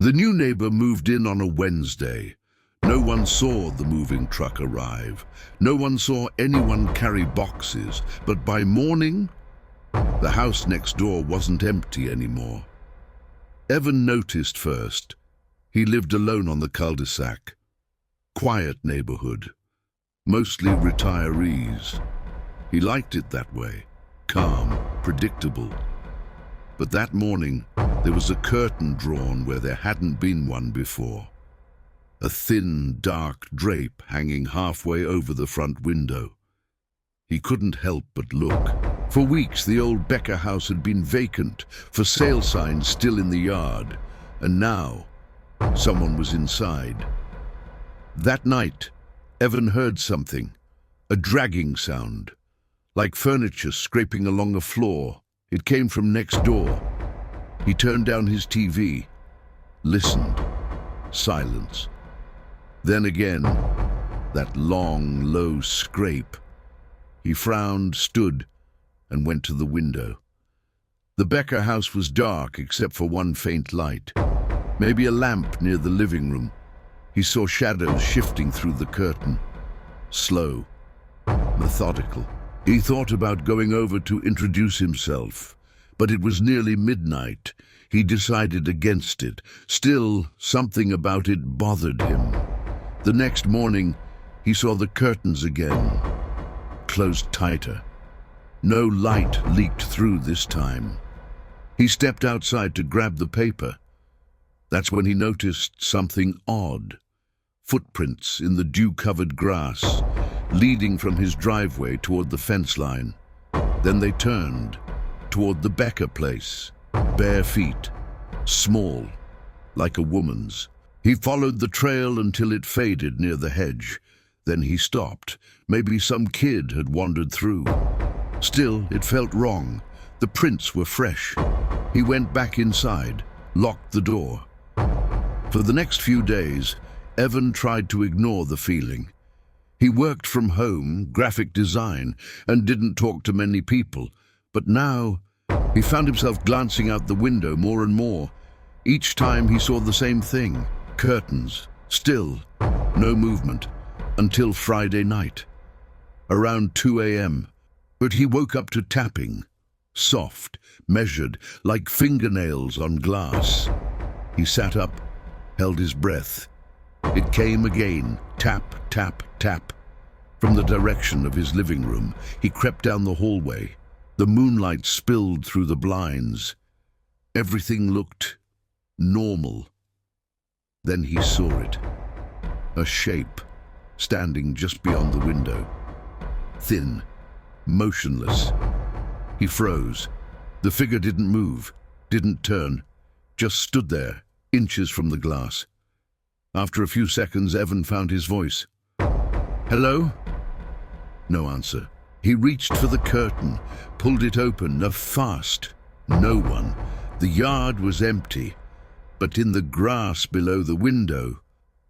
The new neighbor moved in on a Wednesday. No one saw the moving truck arrive. No one saw anyone carry boxes. But by morning, the house next door wasn't empty anymore. Evan noticed first. He lived alone on the cul-de-sac. Quiet neighborhood. Mostly retirees. He liked it that way. Calm, predictable. But that morning, there was a curtain drawn where there hadn't been one before. A thin, dark drape hanging halfway over the front window. He couldn't help but look. For weeks, the old Becker house had been vacant, for sale signs still in the yard. And now, someone was inside. That night, Evan heard something, a dragging sound, like furniture scraping along a floor. It came from next door. He turned down his TV, listened. Silence. Then again, that long, low scrape. He frowned, stood, and went to the window. The Becker house was dark except for one faint light. Maybe a lamp near the living room. He saw shadows shifting through the curtain. Slow, methodical. He thought about going over to introduce himself, but it was nearly midnight. He decided against it. Still, something about it bothered him. The next morning, he saw the curtains again, closed tighter. No light leaked through this time. He stepped outside to grab the paper. That's when he noticed something odd. Footprints in the dew-covered grass, leading from his driveway toward the fence line. Then they turned toward the Becker place, bare feet, small, like a woman's. He followed the trail until it faded near the hedge. Then he stopped. Maybe some kid had wandered through. Still, it felt wrong. The prints were fresh. He went back inside, locked the door. For the next few days, Evan tried to ignore the feeling. He worked from home, graphic design, and didn't talk to many people. But now, he found himself glancing out the window more and more. Each time he saw the same thing. Curtains. Still, no movement. Until Friday night. Around 2 a.m. But he woke up to tapping. Soft, measured, like fingernails on glass. He sat up, held his breath. It came again. Tap, tap, tap. From the direction of his living room, he crept down the hallway. The moonlight spilled through the blinds. Everything looked normal. Then he saw it. A shape, standing just beyond the window. Thin, motionless. He froze. The figure didn't move, didn't turn, just stood there, inches from the glass. After a few seconds, Evan found his voice. "Hello?" No answer. He reached for the curtain, pulled it open, fast. No one. The yard was empty. But in the grass below the window,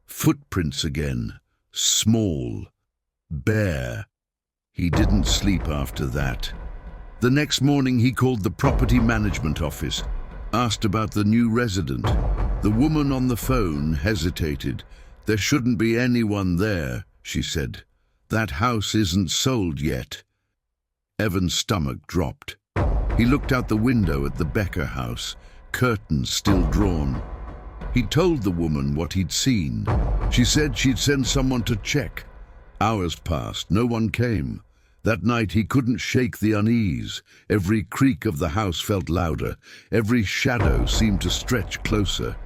footprints again, small, bare. He didn't sleep after that. The next morning he called the property management office, asked about the new resident. The woman on the phone hesitated. "There shouldn't be anyone there," she said. "That house isn't sold yet." Evan's stomach dropped. He looked out the window at the Becker house, curtains still drawn. He told the woman what he'd seen. She said she'd send someone to check. Hours passed, no one came. That night he couldn't shake the unease. Every creak of the house felt louder. Every shadow seemed to stretch closer.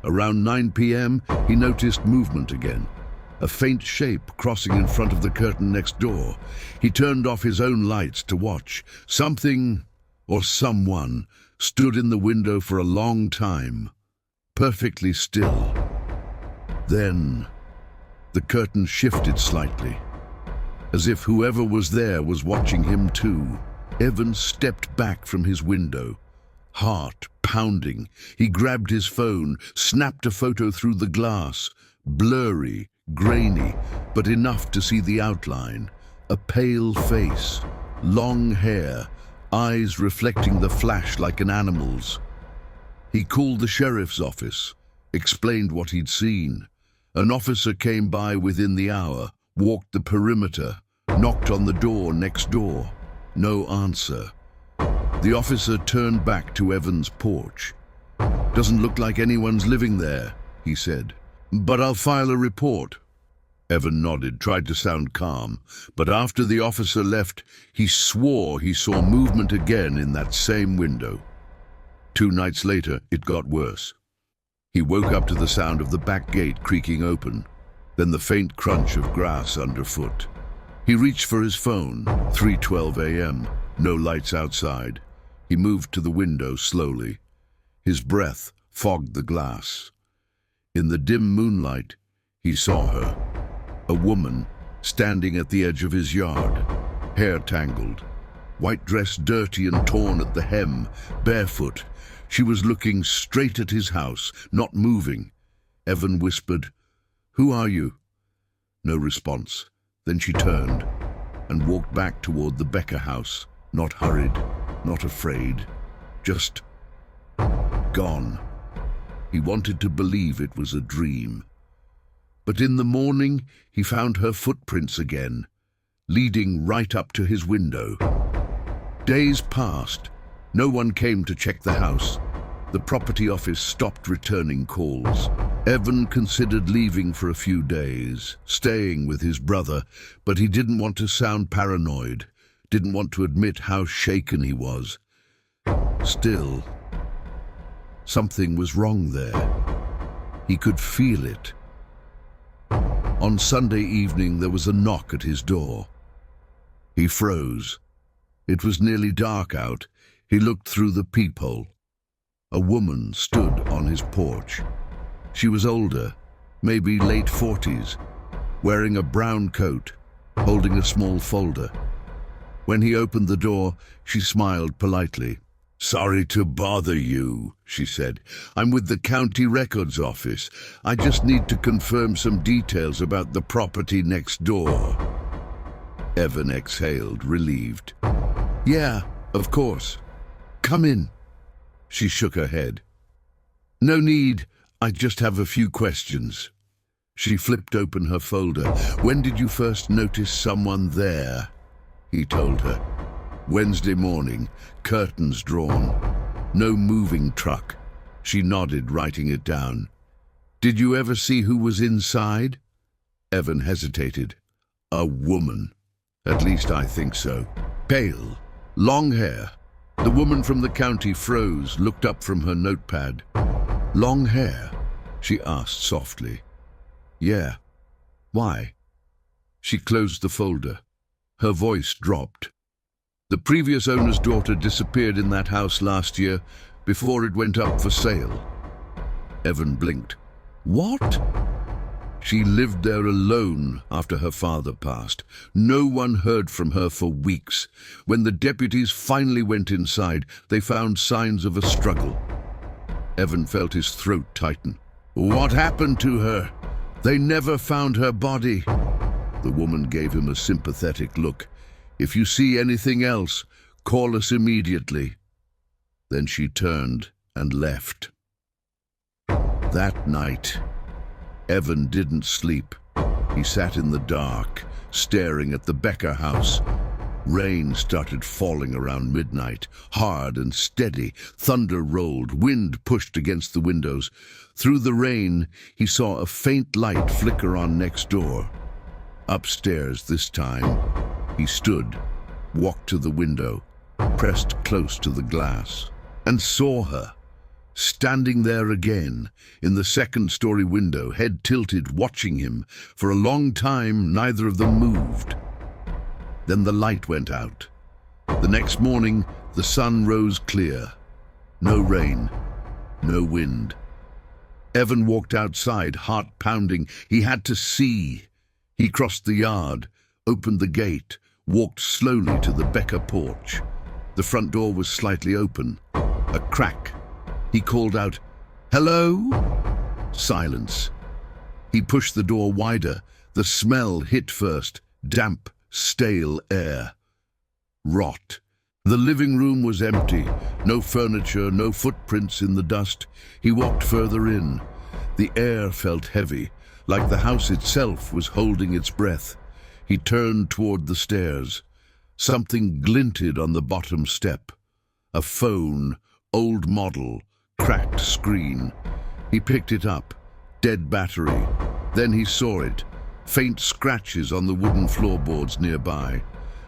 Around 9 p.m., he noticed movement again. A faint shape crossing in front of the curtain next door. He turned off his own lights to watch. Something, or someone, stood in the window for a long time, perfectly still. Then, the curtain shifted slightly, as if whoever was there was watching him too. Evan stepped back from his window, heart pounding. He grabbed his phone, snapped a photo through the glass, blurry, grainy, but enough to see the outline. A pale face, long hair, eyes reflecting the flash like an animal's. He called the sheriff's office. explained what he'd seen. An officer came by within the hour, walked the perimeter, knocked on the door next door. No answer. The officer turned back to Evan's porch. "Doesn't look like anyone's living there," he said. "But I'll file a report." Evan nodded, tried to sound calm, but after the officer left, he swore he saw movement again in that same window. 2 nights later, it got worse. He woke up to the sound of the back gate creaking open, then the faint crunch of grass underfoot. He reached for his phone. 3:12 a.m., no lights outside. He moved to the window slowly. His breath fogged the glass. In the dim moonlight, he saw her. A woman standing at the edge of his yard, hair tangled, white dress dirty and torn at the hem, barefoot. She was looking straight at his house, not moving. Evan whispered, "Who are you?" No response. Then she turned and walked back toward the Becker house, not hurried, not afraid, just gone. He wanted to believe it was a dream. But in the morning, he found her footprints again, leading right up to his window. Days passed. No one came to check the house. The property office stopped returning calls. Evan considered leaving for a few days, staying with his brother, but he didn't want to sound paranoid, didn't want to admit how shaken he was. Still, something was wrong there. He could feel it. On Sunday evening, there was a knock at his door. He froze. It was nearly dark out. He looked through the peephole. A woman stood on his porch. She was older, maybe late 40s, wearing a brown coat, holding a small folder. When he opened the door, she smiled politely. "Sorry to bother you," she said. "I'm with the county records office. I just need to confirm some details about the property next door." Evan exhaled, relieved. "Yeah, of course. Come in." She shook her head. "No need. I just have a few questions." She flipped open her folder. "When did you first notice someone there?" He told her. "Wednesday morning, curtains drawn. No moving truck." She nodded, writing it down. "Did you ever see who was inside?" Evan hesitated. "A woman. At least I think so. Pale, long hair." The woman from the county froze, looked up from her notepad. "Long hair?" she asked softly. "Yeah. Why?" She closed the folder. Her voice dropped. "The previous owner's daughter disappeared in that house last year, before it went up for sale." Evan blinked. "What?" "She lived there alone after her father passed. No one heard from her for weeks. When the deputies finally went inside, they found signs of a struggle." Evan felt his throat tighten. "What happened to her?" "They never found her body." The woman gave him a sympathetic look. "If you see anything else, call us immediately." Then she turned and left. That night, Evan didn't sleep. He sat in the dark, staring at the Becker house. Rain started falling around midnight, hard and steady. Thunder rolled, wind pushed against the windows. Through the rain, he saw a faint light flicker on next door. Upstairs this time, he stood, walked to the window, pressed close to the glass, and saw her, standing there again, in the second-story window, head tilted, watching him. For a long time, neither of them moved. Then the light went out. The next morning, the sun rose clear. No rain, no wind. Evan walked outside, heart pounding. He had to see. He crossed the yard, opened the gate, walked slowly to the Becker porch. The front door was slightly open, a crack. He called out, "Hello?" Silence. He pushed the door wider. The smell hit first, damp, stale air. Rot. The living room was empty. No furniture, no footprints in the dust. He walked further in. The air felt heavy, like the house itself was holding its breath. He turned toward the stairs. Something glinted on the bottom step. A phone, old model, cracked screen. He picked it up. Dead battery. Then he saw it. Faint scratches on the wooden floorboards nearby.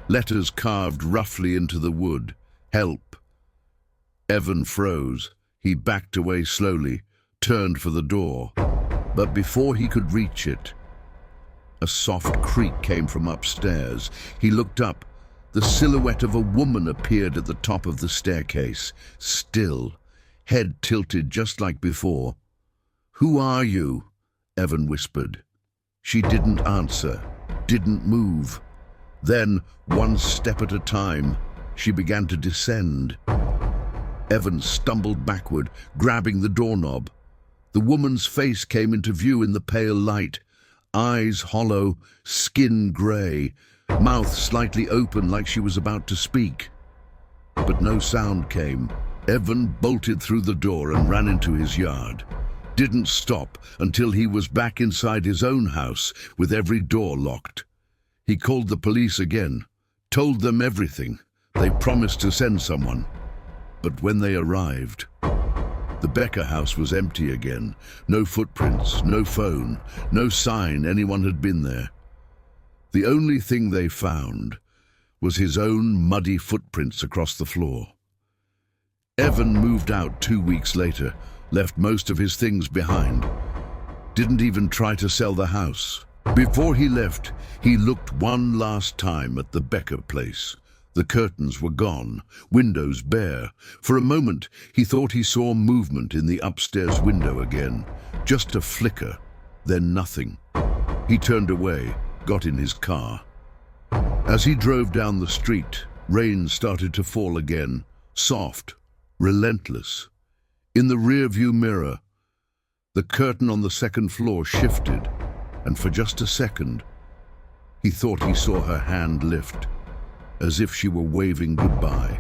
Letters carved roughly into the wood. Help. Evan froze. He backed away slowly, turned for the door. But before he could reach it, a soft creak came from upstairs. He looked up. The silhouette of a woman appeared at the top of the staircase, still, head tilted just like before. "Who are you?" Evan whispered. She didn't answer, didn't move. Then, one step at a time, she began to descend. Evan stumbled backward, grabbing the doorknob. The woman's face came into view in the pale light. Eyes hollow, skin grey, mouth slightly open like she was about to speak. But no sound came. Evan bolted through the door and ran into his yard. Didn't stop until he was back inside his own house with every door locked. He called the police again, told them everything. They promised to send someone. But when they arrived, the Becker house was empty again. No footprints, no phone, no sign anyone had been there. The only thing they found was his own muddy footprints across the floor. Evan moved out 2 weeks later, left most of his things behind. Didn't even try to sell the house. Before he left, he looked one last time at the Becker place. The curtains were gone, windows bare. For a moment, he thought he saw movement in the upstairs window again. Just a flicker, then nothing. He turned away, got in his car. As he drove down the street, rain started to fall again, soft, relentless. In the rearview mirror, the curtain on the second floor shifted, and for just a second, he thought he saw her hand lift, as if she were waving goodbye.